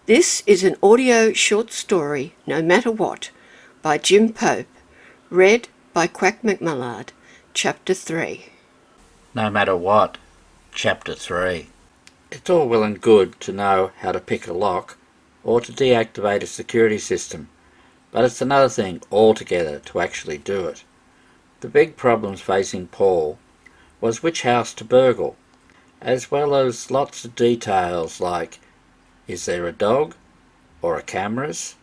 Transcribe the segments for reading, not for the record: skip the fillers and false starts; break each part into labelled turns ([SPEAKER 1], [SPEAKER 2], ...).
[SPEAKER 1] This is an audio short story, No Matter What, by Jim Pope, read by Quack McMullard, Chapter 3.
[SPEAKER 2] No Matter What, Chapter 3. It's all well and good to know how to pick a lock or to deactivate a security system, but it's another thing altogether to actually do it. The big problems facing Paul was which house to burgle, as well as lots of details like, is there a dog, or a cameras,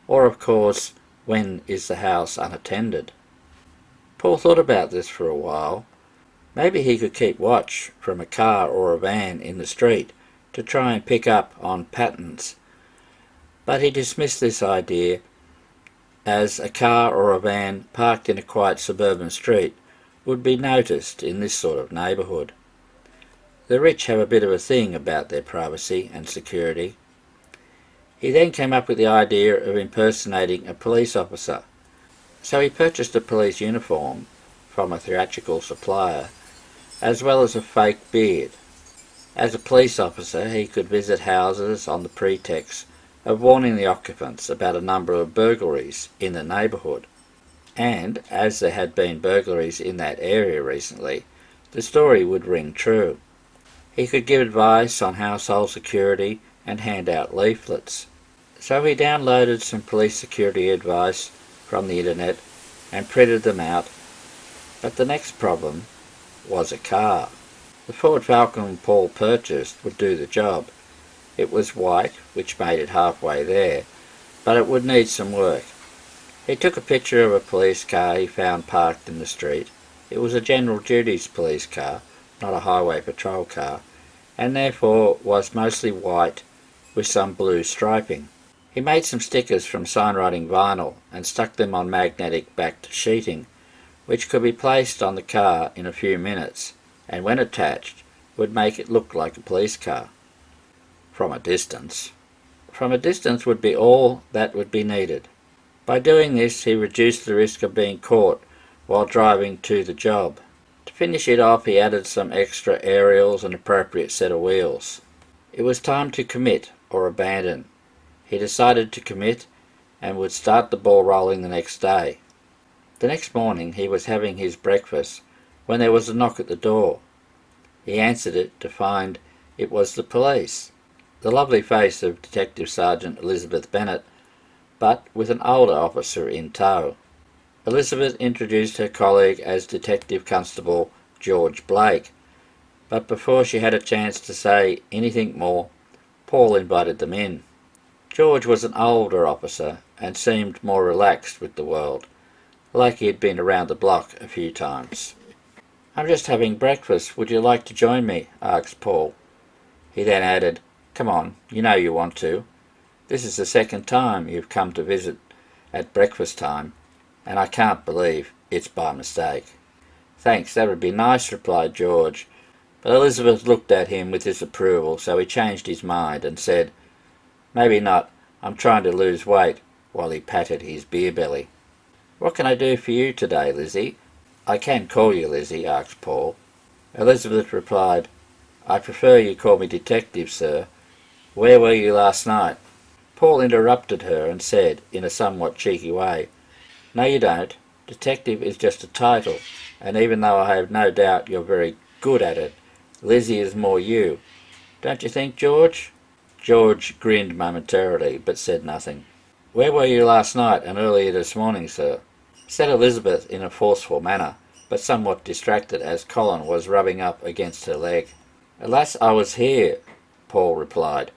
[SPEAKER 2] or of course, when is the house unattended? Paul thought about this for a while. Maybe he could keep watch from a car or a van in the street to try and pick up on patterns, but he dismissed this idea as a car or a van parked in a quiet suburban street would be noticed in this sort of neighbourhood. The rich have a bit of a thing about their privacy and security. He then came up with the idea of impersonating a police officer, so he purchased a police uniform from a theatrical supplier, as well as a fake beard. As a police officer, he could visit houses on the pretext of warning the occupants about a number of burglaries in the neighbourhood. And, as there had been burglaries in that area recently, the story would ring true. He could give advice on household security and hand out leaflets. So he downloaded some police security advice from the internet and printed them out. But the next problem was a car. The Ford Falcon Paul purchased would do the job. It was white, which made it halfway there, but it would need some work. He took a picture of a police car he found parked in the street. It was a general duties police car, not a highway patrol car, and therefore was mostly white with some blue striping. He made some stickers from signwriting vinyl and stuck them on magnetic backed sheeting, which could be placed on the car in a few minutes, and when attached would make it look like a police car. From a distance. From a distance would be all that would be needed. By doing this he reduced the risk of being caught while driving to the job. To finish it off he added some extra aerials and appropriate set of wheels. It was time to commit or abandon. He decided to commit and would start the ball rolling the next day. The next morning he was having his breakfast when there was a knock at the door. He answered it to find it was the police. The lovely face of Detective Sergeant Elizabeth Bennett, but with an older officer in tow. Elizabeth introduced her colleague as Detective Constable George Blake, but before she had a chance to say anything more, Paul invited them in. George was an older officer and seemed more relaxed with the world, like he had been around the block a few times. "I'm just having breakfast. Would you like to join me?" asked Paul. He then added, "Come on, you know you want to. This is the second time you've come to visit at breakfast time, and I can't believe it's by mistake." "Thanks, that would be nice," replied George, but Elizabeth looked at him with disapproval, so he changed his mind and said, "Maybe not. I'm trying to lose weight," while he patted his beer belly. "What can I do for you today, Lizzie?" "I can call you Lizzie?" asked Paul. Elizabeth replied, "I prefer you call me Detective, sir. Where were you last night?" Paul interrupted her and said, in a somewhat cheeky way, "No, you don't. Detective is just a title, and even though I have no doubt you're very good at it, Lizzie is more you. Don't you think, George?" George grinned momentarily, but said nothing. "Where were you last night and earlier this morning, sir?" said Elizabeth in a forceful manner, but somewhat distracted as Colin was rubbing up against her leg. "Alas, I was here," Paul replied,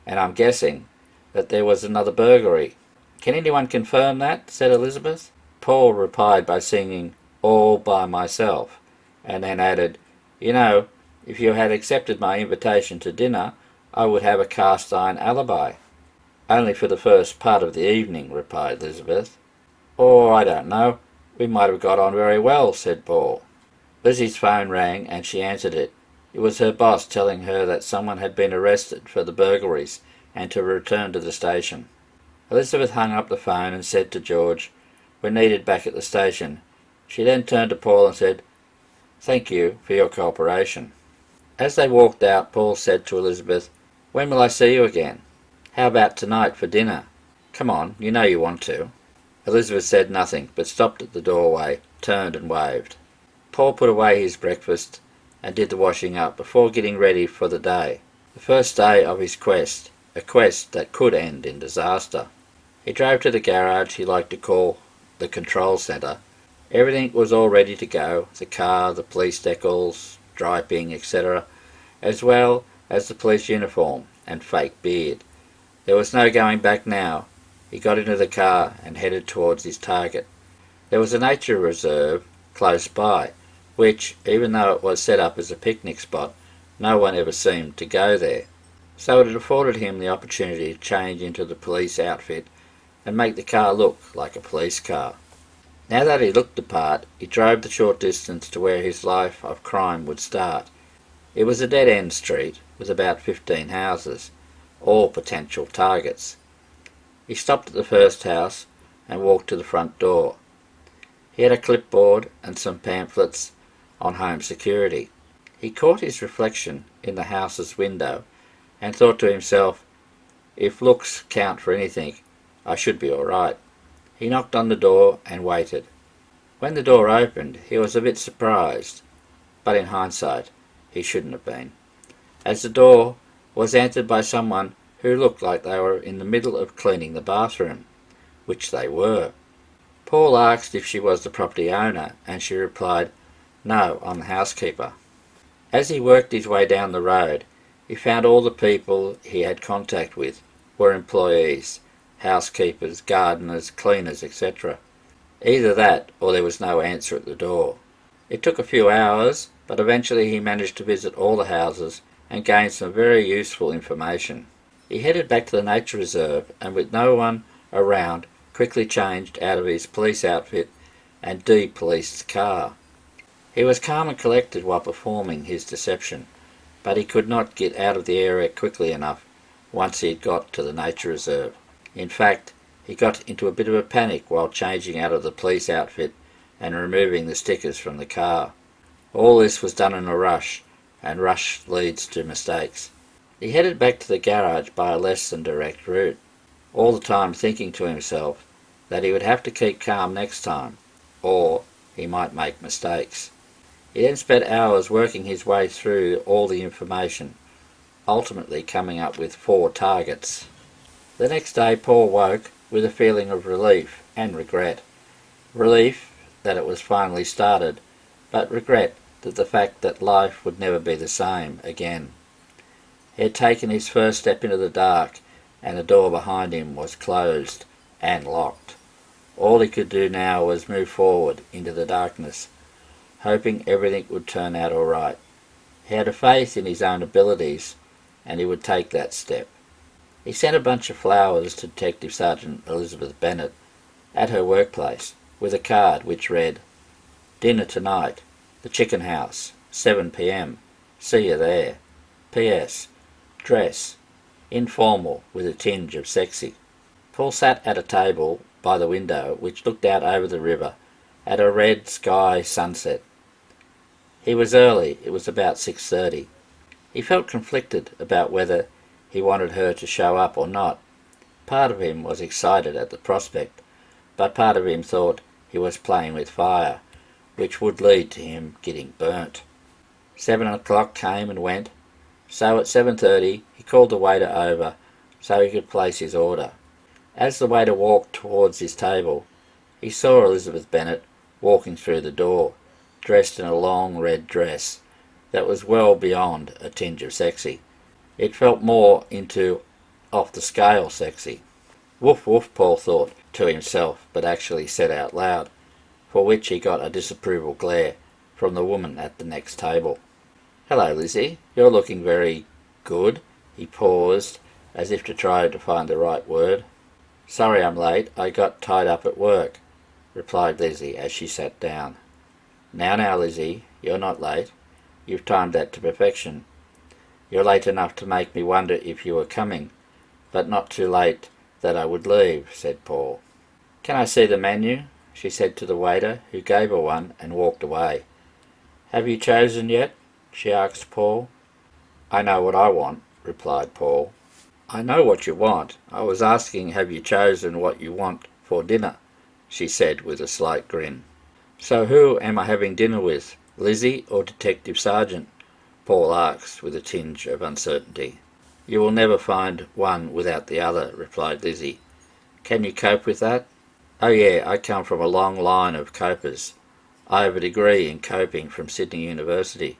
[SPEAKER 2] "and I'm guessing that there was another burglary." "Can anyone confirm that?" said Elizabeth. Paul replied by singing "All by Myself," and then added, "You know, if you had accepted my invitation to dinner, I would have a cast-iron alibi." "Only for the first part of the evening," replied Elizabeth. "Or, I don't know, we might have got on very well," said Paul. Lizzie's phone rang and she answered it. It was her boss telling her that someone had been arrested for the burglaries and to return to the station. Elizabeth hung up the phone and said to George, "We're needed back at the station." She then turned to Paul and said, Thank you for your cooperation." As they walked out, Paul said to Elizabeth, "When will I see you again? How about tonight for dinner? Come on, you know you want to." Elizabeth said nothing, but stopped at the doorway, turned and waved. Paul put away his breakfast and did the washing up before getting ready for the day. The first day of his quest, a quest that could end in disaster. He drove to the garage he liked to call the control centre. Everything was all ready to go, the car, the police decals, striping, etc., as well as the police uniform and fake beard. There was no going back now. He got into the car and headed towards his target. There was a nature reserve close by, which, even though it was set up as a picnic spot, no one ever seemed to go there. So it afforded him the opportunity to change into the police outfit and make the car look like a police car. Now that he looked the part, he drove the short distance to where his life of crime would start. It was a dead-end street with about 15 houses, all potential targets. He stopped at the first house and walked to the front door. He had a clipboard and some pamphlets on home security. He caught his reflection in the house's window and thought to himself, "If looks count for anything, I should be all right." He knocked on the door and waited. When the door opened, he was a bit surprised, but in hindsight, he shouldn't have been, as the door was answered by someone who looked like they were in the middle of cleaning the bathroom, which they were. Paul asked if she was the property owner, and she replied, "No, I'm the housekeeper." As he worked his way down the road, he found all the people he had contact with were employees, housekeepers, gardeners, cleaners, etc. Either that, or there was no answer at the door. It took a few hours, but eventually he managed to visit all the houses and gained some very useful information. He headed back to the nature reserve and, with no one around, quickly changed out of his police outfit and de-policed the car. He was calm and collected while performing his deception, but he could not get out of the area quickly enough once he had got to the nature reserve. In fact, he got into a bit of a panic while changing out of the police outfit and removing the stickers from the car. All this was done in a rush, and rush leads to mistakes. He headed back to the garage by a less than direct route, all the time thinking to himself that he would have to keep calm next time, or he might make mistakes. He then spent hours working his way through all the information, ultimately coming up with 4 targets. The next day Paul woke with a feeling of relief and regret. Relief that it was finally started, but regret that the fact that life would never be the same again. He had taken his first step into the dark, and the door behind him was closed and locked. All he could do now was move forward into the darkness, hoping everything would turn out all right. He had a faith in his own abilities, and he would take that step. He sent a bunch of flowers to Detective Sergeant Elizabeth Bennett at her workplace with a card which read, "Dinner tonight, the Chicken House, 7 p.m. See you there. P.S. Dress, informal with a tinge of sexy." Paul sat at a table by the window which looked out over the river at a red sky sunset. He was early, it was about 6:30. He felt conflicted about whether he wanted her to show up or not. Part of him was excited at the prospect, but part of him thought he was playing with fire, which would lead to him getting burnt. 7 o'clock came and went, so at 7:30 he called the waiter over so he could place his order. As the waiter walked towards his table, he saw Elizabeth Bennett walking through the door, dressed in a long red dress that was well beyond a tinge of sexy. It felt more into off-the-scale sexy. Woof woof, Paul thought to himself, but actually said out loud, for which he got a disapproval glare from the woman at the next table. "Hello, Lizzie, you're looking very good." He paused, as if to try to find the right word. "Sorry I'm late, I got tied up at work," replied Lizzie as she sat down. Now, Lizzie, you're not late. You've timed that to perfection. You're late enough to make me wonder if you were coming, but not too late that I would leave," said Paul. "Can I see the menu?" she said to the waiter, who gave her one and walked away. Have you chosen yet? She asked Paul. I know what I want, replied Paul. I know what you want. I was asking have you chosen what you want for dinner, she said with a slight grin. So who am I having dinner with, Lizzie or Detective Sergeant? Paul asked with a tinge of uncertainty. You will never find one without the other, replied Lizzie. Can you cope with that? Oh yeah, I come from a long line of copers. I have a degree in coping from Sydney University,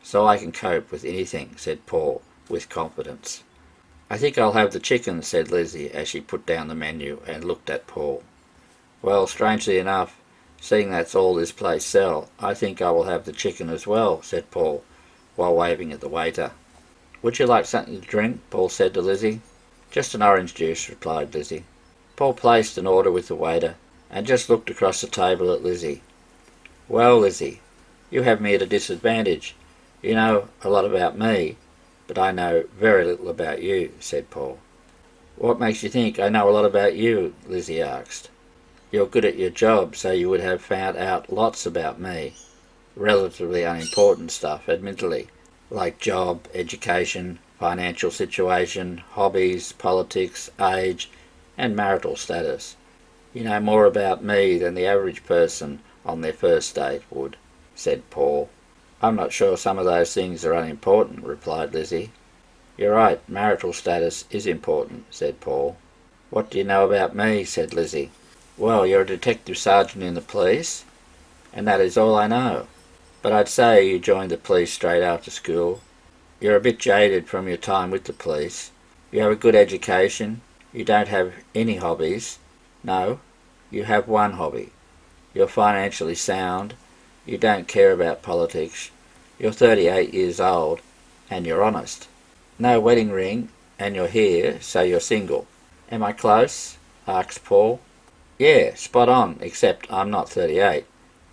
[SPEAKER 2] so I can cope with anything, said Paul with confidence. I think I'll have the chicken, said Lizzie as she put down the menu and looked at Paul. Well, strangely enough, seeing that's all this place sell, I think I will have the chicken as well, said Paul, while waving at the waiter. Would you like something to drink? Paul said to Lizzie. Just an orange juice, replied Lizzie. Paul placed an order with the waiter and just looked across the table at Lizzie. Well, Lizzie, you have me at a disadvantage. You know a lot about me, but I know very little about you, said Paul. What makes you think I know a lot about you? Lizzie asked. You're good at your job, so you would have found out lots about me. Relatively unimportant stuff, admittedly, like job, education, financial situation, hobbies, politics, age, and marital status. You know more about me than the average person on their first date would, said Paul. I'm not sure some of those things are unimportant, replied Lizzie. You're right, marital status is important, said Paul. What do you know about me? Said Lizzie. Well, you're a detective sergeant in the police, and that is all I know. But I'd say you joined the police straight after school. You're a bit jaded from your time with the police. You have a good education. You don't have any hobbies. No, you have one hobby. You're financially sound. You don't care about politics. You're 38 years old, and you're honest. No wedding ring, and you're here, so you're single. Am I close? Asked Paul. Yeah, spot on, except I'm not 38.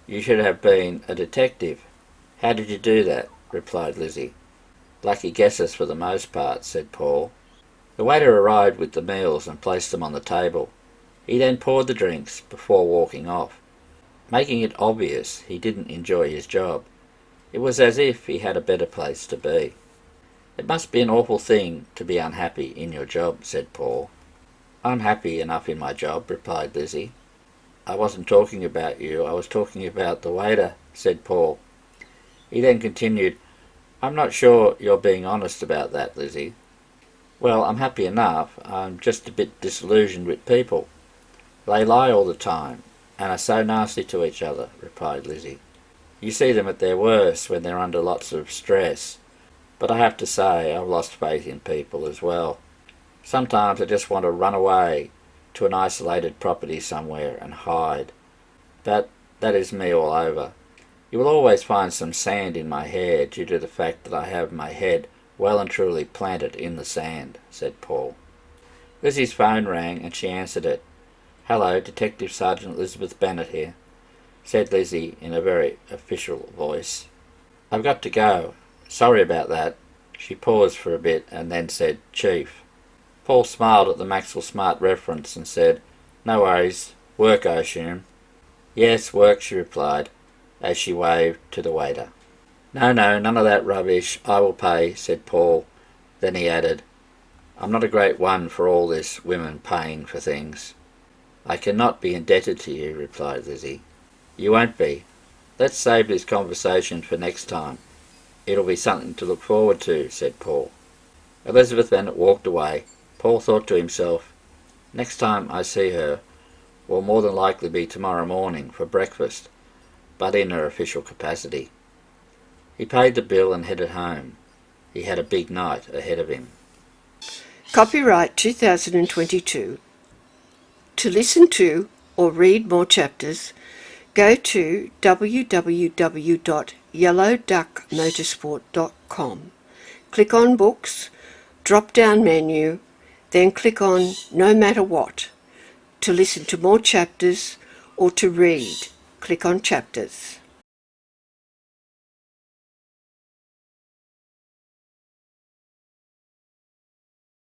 [SPEAKER 2] You should have been a detective. How did you do that? Replied Lizzie. Lucky guesses for the most part, said Paul. The waiter arrived with the meals and placed them on the table. He then poured the drinks before walking off, making it obvious he didn't enjoy his job. It was as if he had a better place to be. It must be an awful thing to be unhappy in your job, said Paul. I'm happy enough in my job, replied Lizzie. I wasn't talking about you, I was talking about the waiter, said Paul. He then continued, I'm not sure you're being honest about that, Lizzie. Well, I'm happy enough, I'm just a bit disillusioned with people. They lie all the time, and are so nasty to each other, replied Lizzie. You see them at their worst when they're under lots of stress. But I have to say, I've lost faith in people as well. Sometimes I just want to run away to an isolated property somewhere and hide. But that is me all over. You will always find some sand in my hair due to the fact that I have my head well and truly planted in the sand, said Paul. Lizzie's phone rang and she answered it. Hello, Detective Sergeant Elizabeth Bennett here, said Lizzie in a very official voice. I've got to go. Sorry about that. She paused for a bit and then said, Chief. Paul smiled at the Maxwell Smart reference and said, No worries. Work, I assume. Yes, work, she replied, as she waved to the waiter. No, none of that rubbish. I will pay, said Paul. Then he added, I'm not a great one for all this women paying for things. I cannot be indebted to you, replied Lizzie. You won't be. Let's save this conversation for next time. It'll be something to look forward to, said Paul. Elizabeth Bennet walked away. Paul thought to himself, next time I see her will more than likely be tomorrow morning for breakfast, but in her official capacity. He paid the bill and headed home. He had a big night ahead of him.
[SPEAKER 1] Copyright 2022. To listen to or read more chapters, go to www.yellowduckmotorsport.com. Click on Books, drop-down menu, then click on No Matter What. To listen to more chapters or to read, click on Chapters.